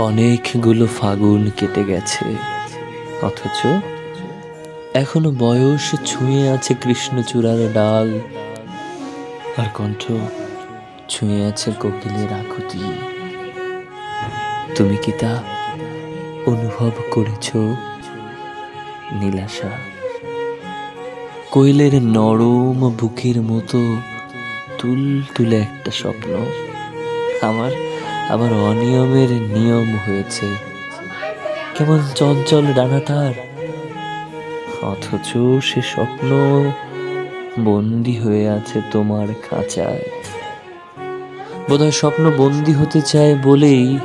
অনেকগুলো ফাগুন কেটে গেছে, অথচ এখনো বয়স ছুঁয়ে আছে কৃষ্ণচূড়ার ডাল, আর কণ্ঠ ছুঁয়ে আছে কোকিলের আকুতি। তুমি কি তা অনুভব করেছ নীলাশা? কোয়েলের নরম বুকের মতো তুলতুলে একটা স্বপ্ন আমার আমার অনিয়মের নিয়ম হয়েছে। কেমন চঞ্চল ডানা তার, অথচ সে স্বপ্ন বন্দি হয়ে আছে তোমার খাঁচায়। বোধহয় স্বপ্ন বন্দি হতে চায় বলেই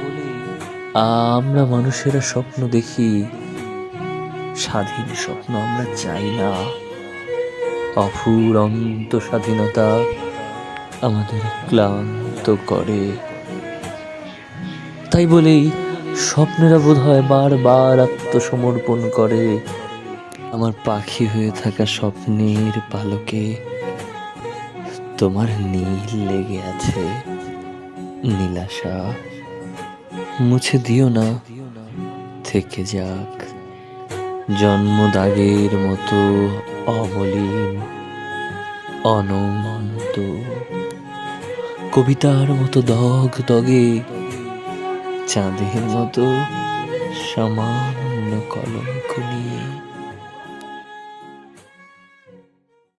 আমরা মানুষেরা স্বপ্ন দেখি। স্বাধীন স্বপ্ন আমরা চাই না। অফুরন্ত স্বাধীনতা আমাদের ক্লান্ত করে। তাই বলেই স্বপ্নেরা বোধহয় বারবার আত্মসমর্পণ করে। আমার পাখি হয়ে থাকা স্বপ্নের পালকে তোমার নীল লেগে আছে নীলাশা। মুছে দিও না, থেকে যাক জন্মদাগের মতো অমলিন, অনন্ত, কবিতার মতো দগ দগে, চাঁদের মতো সামান্য কলঙ্ক নিয়ে।